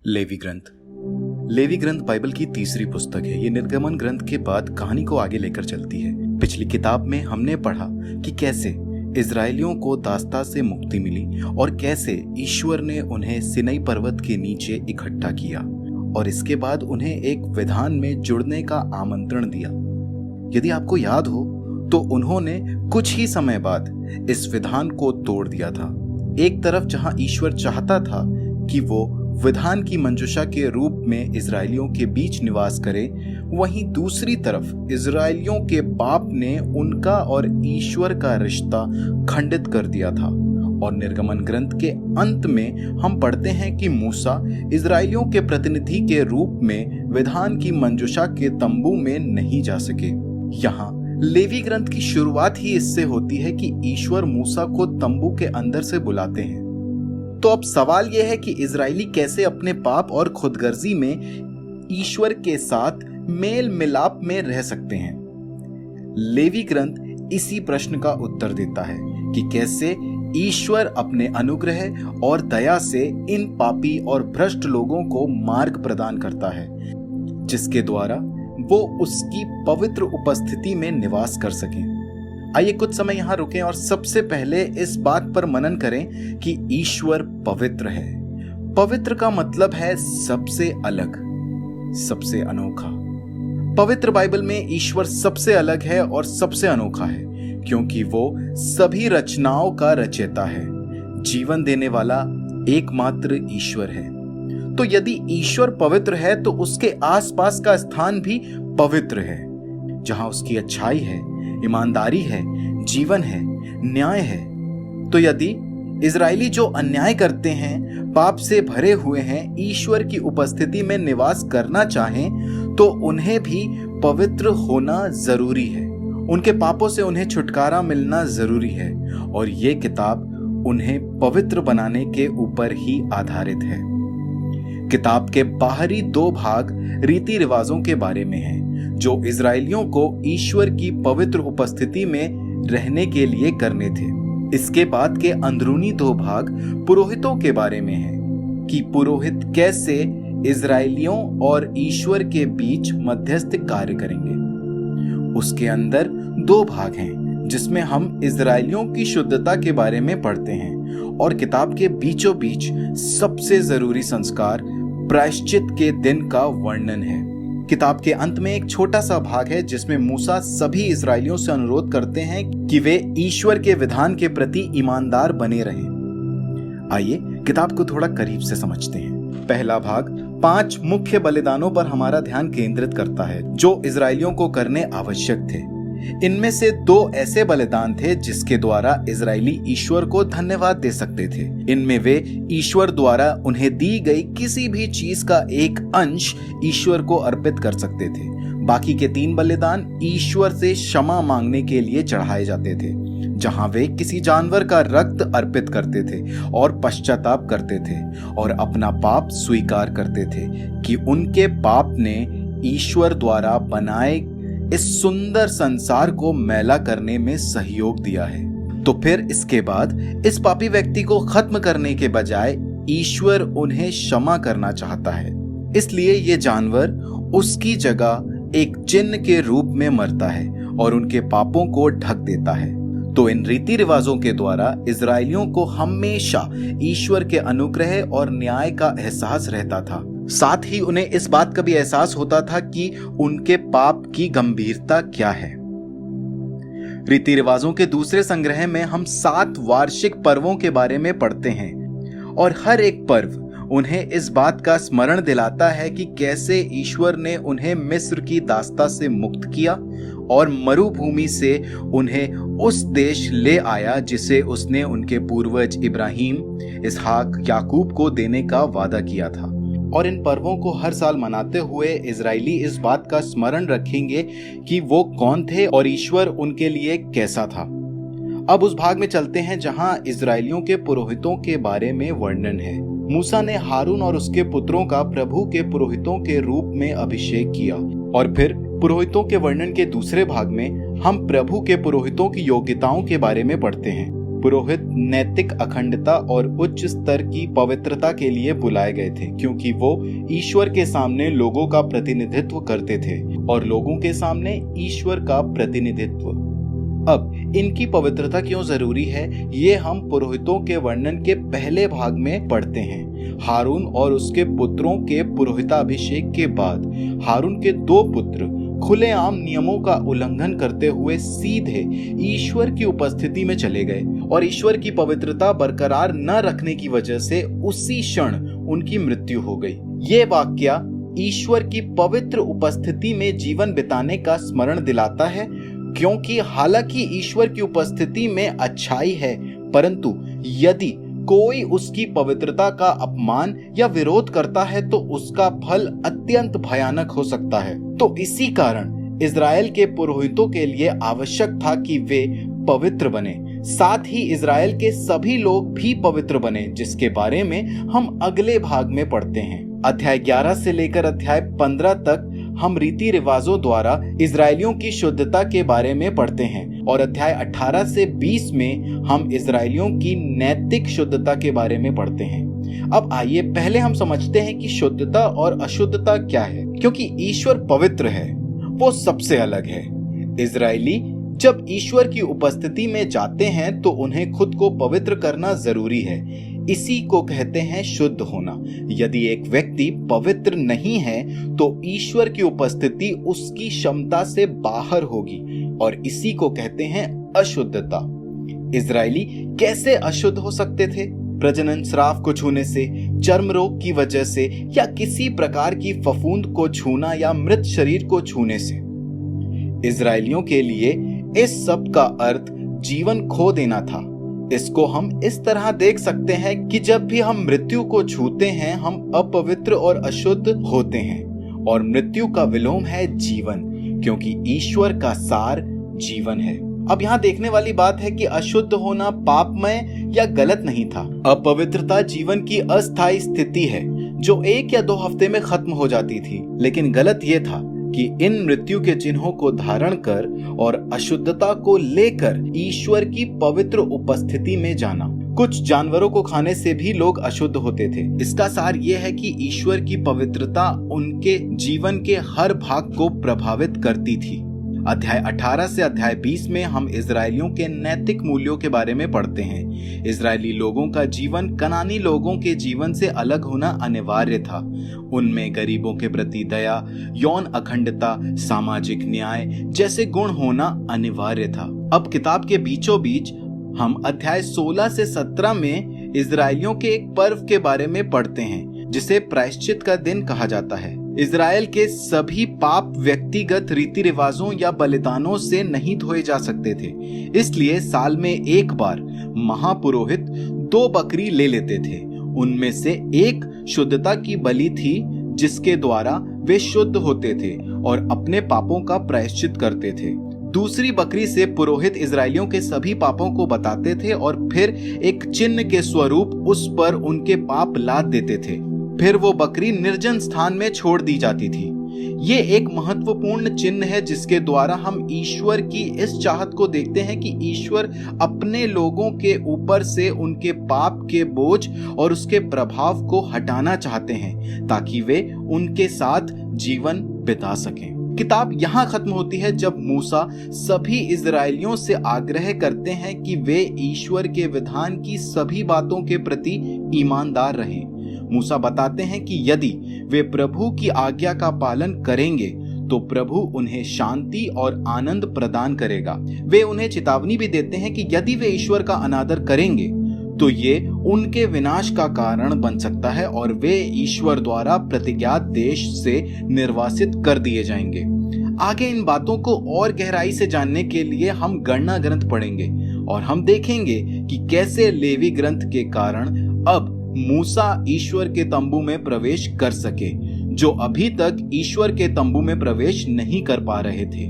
Levy ग्रंथ। Levy ग्रंथ Bible की तीसरी पुस्तक है। ये निर्गमन ग्रंथ के बाद कहानी को आगे लेकर चलती है। पिछली किताब में हमने पढ़ा कि कैसे इजरायलियों को दास्ता से मुक्ति मिली और कैसे ईश्वर ने उन्हें सिनाई पर्वत के नीचे इकट्ठा किया और इसके बाद उन्हें एक विधान में जुड़ने का आमंत्रण दिया। यदि आपको याद हो तो उन्होंने कुछ ही समय बाद इस विधान को तोड़ दिया था। एक तरफ जहां ईश्वर चाहता था कि वो विधान की मंजूषा के रूप में इजरायलियों के बीच निवास करे, वहीं दूसरी तरफ इजरायलियों के पाप ने उनका और ईश्वर का रिश्ता खंडित कर दिया था। और निर्गमन ग्रंथ के अंत में हम पढ़ते हैं कि मूसा इजरायलियों के प्रतिनिधि के रूप में विधान की मंजूषा के तंबू में नहीं जा सके। यहाँ लेवी ग्रंथ की शुरुआत ही इससे होती है कि ईश्वर मूसा को तंबू के अंदर से बुलाते हैं। तो अब सवाल यह है कि इजरायली कैसे अपने पाप और खुदगर्जी में ईश्वर के साथ मेल मिलाप में रह सकते हैं। लेवी ग्रंथ इसी प्रश्न का उत्तर देता है कि कैसे ईश्वर अपने अनुग्रह और दया से इन पापी और भ्रष्ट लोगों को मार्ग प्रदान करता है, जिसके द्वारा वो उसकी पवित्र उपस्थिति में निवास कर सकें। आइए कुछ समय यहाँ रुकें और सबसे पहले इस बात पर मनन करें कि ईश्वर पवित्र है। पवित्र का मतलब है सबसे अलग, सबसे अनोखा। पवित्र बाइबल में ईश्वर सबसे अलग है और सबसे अनोखा है, क्योंकि वो सभी रचनाओं का रचयिता है, जीवन देने वाला एकमात्र ईश्वर है। तो यदि ईश्वर पवित्र है तो उसके आसपास का स्थान भी पवित्र है, जहां उसकी अच्छाई है, ईमानदारी है, जीवन है, न्याय है। तो यदि इजरायली जो अन्याय करते हैं, पाप से भरे हुए हैं, ईश्वर की उपस्थिति में निवास करना चाहें, तो उन्हें भी पवित्र होना जरूरी है। उनके पापों से उन्हें छुटकारा मिलना जरूरी है और ये किताब उन्हें पवित्र बनाने के ऊपर ही आधारित है। किताब के बाहरी दो भाग रीति रिवाजों के बारे में हैं, जो इजरायलियों को ईश्वर की पवित्र उपस्थिति में रहने के लिए करने थे। इसके बाद के अंदरूनी दो भाग पुरोहितों के बारे में हैं कि पुरोहित कैसे इजरायलियों और ईश्वर के बीच मध्यस्थ कार्य करेंगे। उसके अंदर दो भाग हैं जिसमें हम इजरायलियों की शुद्धता के बारे में पढ़ते हैं और किताब के बीचों बीच सबसे जरूरी संस्कार प्रायश्चित के दिन का वर्णन है। किताब के अंत में एक छोटा सा भाग है जिसमें मूसा सभी इजरायलियों से अनुरोध करते हैं कि वे ईश्वर के विधान के प्रति ईमानदार बने रहें। आइए किताब को थोड़ा करीब से समझते हैं। पहला भाग 5 मुख्य बलिदानों पर हमारा ध्यान केंद्रित करता है जो इजरायलियों को करने आवश्यक थे। इनमें से 2 ऐसे बलिदान थे जिसके द्वारा इजरायली ईश्वर को धन्यवाद दे सकते थे। इनमें वे ईश्वर द्वारा उन्हें दी गई किसी भी चीज का एक अंश ईश्वर को अर्पित कर सकते थे। बाकी के 3 बलिदान ईश्वर से क्षमा मांगने के लिए चढ़ाए जाते थे, जहां वे किसी जानवर का रक्त अर्पित करते थे और पश्चाताप करते थे और अपना पाप स्वीकार करते थे कि उनके पाप ने ईश्वर द्वारा बनाए इस सुंदर संसार को मैला करने में सहयोग दिया है। तो फिर इसके बाद इस पापी व्यक्ति को खत्म करने के बजाय ईश्वर उन्हें क्षमा करना चाहता है, इसलिए ये जानवर उसकी जगह एक चिन्ह के रूप में मरता है और उनके पापों को ढक देता है। तो इन रीति रिवाजों के द्वारा इजरायलियों को हमेशा ईश्वर के अनुग्रह और न्याय का एहसास रहता था। साथ ही उन्हें इस बात का भी एहसास होता था कि उनके पाप की गंभीरता क्या है। रीति रिवाजों के दूसरे संग्रह में हम 7 वार्षिक पर्वों के बारे में पढ़ते हैं और हर एक पर्व उन्हें इस बात का स्मरण दिलाता है कि कैसे ईश्वर ने उन्हें मिस्र की दास्ता से मुक्त किया और मरुभूमि से उन्हें उस देश ले आया जिसे उसने उनके पूर्वज इब्राहिम, इसहाक, याकूब को देने का वादा किया था। और इन पर्वों को हर साल मनाते हुए इजरायली इस बात का स्मरण रखेंगे कि वो कौन थे और ईश्वर उनके लिए कैसा था। अब उस भाग में चलते हैं जहां इजरायलियों के पुरोहितों के बारे में वर्णन है। मूसा ने हारून और उसके पुत्रों का प्रभु के पुरोहितों के रूप में अभिषेक किया और फिर पुरोहितों के वर्णन के दूसरे भाग में हम प्रभु के पुरोहितों की योग्यताओं के बारे में पढ़ते हैं। पुरोहित नैतिक अखंडता और उच्च स्तर की पवित्रता के लिए बुलाए गए थे, क्योंकि वो ईश्वर के सामने लोगों का प्रतिनिधित्व करते थे और लोगों के सामने ईश्वर का प्रतिनिधित्व। अब इनकी पवित्रता क्यों जरूरी है, ये हम पुरोहितों के वर्णन के पहले भाग में पढ़ते हैं। हारून और उसके पुत्रों के पुरोहिताभिषेक के बाद हारून के 2 पुत्र खुलेआम नियमों का उल्लंघन करते हुए सीधे ईश्वर की उपस्थिति में चले गए और ईश्वर की पवित्रता बरकरार न रखने की वजह से उसी क्षण उनकी मृत्यु हो गई। ये वाक्य ईश्वर की पवित्र उपस्थिति में जीवन बिताने का स्मरण दिलाता है, क्योंकि हालांकि ईश्वर की उपस्थिति में अच्छाई है, परंतु यदि कोई उसकी पवित्रता का अपमान या विरोध करता है तो उसका फल अत्यंत भयानक हो सकता है। तो इसी कारण इज़राइल के पुरोहितों के लिए आवश्यक था कि वे पवित्र बने, साथ ही इज़राइल के सभी लोग भी पवित्र बने, जिसके बारे में हम अगले भाग में पढ़ते हैं। अध्याय 11 से लेकर अध्याय 15 तक हम रीति रिवाजों द्वारा इजरायलियों की शुद्धता के बारे में पढ़ते हैं और अध्याय 18 से 20 में हम इजरायलियों की नैतिक शुद्धता के बारे में पढ़ते हैं। अब आइए पहले हम समझते हैं कि शुद्धता और अशुद्धता क्या है। क्योंकि ईश्वर पवित्र है, वो सबसे अलग है। इजरायली जब ईश्वर की उपस्थिति में जाते हैं तो उन्हें खुद को पवित्र करना जरूरी है। इसी को कहते हैं शुद्ध होना। यदि एक व्यक्ति पवित्र नहीं है तो ईश्वर की उपस्थिति उसकी क्षमता से बाहर होगी और इसी को कहते हैं अशुद्धता। इजरायली कैसे अशुद्ध हो सकते थे? प्रजनन स्राव को छूने से, चर्म रोग की वजह से, या किसी प्रकार की फफूंद को छूना या मृत शरीर को छूने से। इजरायलियों के लिए इस सब का अर्थ जीवन खो देना था। इसको हम इस तरह देख सकते हैं कि जब भी हम मृत्यु को छूते हैं हम अपवित्र और अशुद्ध होते हैं, और मृत्यु का विलोम है जीवन, क्योंकि ईश्वर का सार जीवन है। अब यहाँ देखने वाली बात है कि अशुद्ध होना पापमय या गलत नहीं था। अपवित्रता जीवन की अस्थायी स्थिति है जो 1 या 2 हफ्ते में खत्म हो जाती थी, लेकिन गलत ये था कि इन मृत्यु के चिन्हों को धारण कर और अशुद्धता को लेकर ईश्वर की पवित्र उपस्थिति में जाना। कुछ जानवरों को खाने से भी लोग अशुद्ध होते थे। इसका सार यह है कि ईश्वर की पवित्रता उनके जीवन के हर भाग को प्रभावित करती थी। अध्याय 18 से अध्याय 20 में हम इजरायलियों के नैतिक मूल्यों के बारे में पढ़ते हैं। इजरायली लोगों का जीवन कनानी लोगों के जीवन से अलग होना अनिवार्य था। उनमें गरीबों के प्रति दया, यौन अखंडता, सामाजिक न्याय जैसे गुण होना अनिवार्य था। अब किताब के बीचों बीच हम अध्याय 16 से 17 में इजरायलियों के एक पर्व के बारे में पढ़ते हैं जिसे प्रायश्चित का दिन कहा जाता है। इजराइल के सभी पाप व्यक्तिगत रीति रिवाजों या बलिदानों से नहीं धोए जा सकते थे, इसलिए साल में एक बार महापुरोहित 2 बकरी ले लेते थे। उनमें से एक शुद्धता की बलि थी जिसके द्वारा वे शुद्ध होते थे और अपने पापों का प्रायश्चित करते थे। दूसरी बकरी से पुरोहित इजरायलियों के सभी पापों को बताते थे और फिर एक चिन्ह के स्वरूप उस पर उनके पाप लाद देते थे। फिर वो बकरी निर्जन स्थान में छोड़ दी जाती थी। ये एक महत्वपूर्ण चिन्ह है जिसके द्वारा हम ईश्वर की इस चाहत को देखते हैं कि ईश्वर अपने लोगों के ऊपर से उनके पाप के बोझ और उसके प्रभाव को हटाना चाहते हैं ताकि वे उनके साथ जीवन बिता सकें। किताब यहाँ खत्म होती है जब मूसा सभी इजरायलियों से आग्रह करते हैं कि वे ईश्वर के विधान की सभी बातों के प्रति ईमानदार रहें। मूसा बताते हैं कि यदि वे प्रभु की आज्ञा का पालन करेंगे तो प्रभु उन्हें शांति और आनंद प्रदान करेगा। वे उन्हें चेतावनी भी देते हैं कि यदि वे ईश्वर का अनादर करेंगे तो ये उनके विनाश का कारण बन सकता है और वे ईश्वर द्वारा प्रतिज्ञात देश से निर्वासित कर दिए जाएंगे। आगे इन बातों को और गहराई से जानने के लिए हम गणना ग्रंथ पढ़ेंगे और हम देखेंगे कि कैसे लेवी ग्रंथ के कारण अब मूसा ईश्वर के तंबू में प्रवेश कर सके, जो अभी तक ईश्वर के तंबू में प्रवेश नहीं कर पा रहे थे।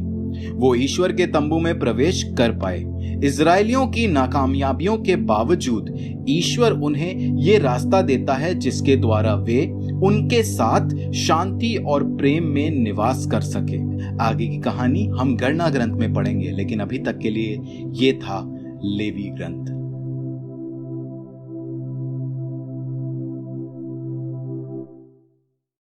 वो ईश्वर के तंबू में प्रवेश कर पाए। इजरायलियों की नाकामयाबियों के बावजूद ईश्वर उन्हें ये रास्ता देता है जिसके द्वारा वे उनके साथ शांति और प्रेम में निवास कर सके। आगे की कहानी हम गणना ग्रंथ में पढ़ेंगे, लेकिन अभी तक के लिए ये था लेवी ग्रंथ।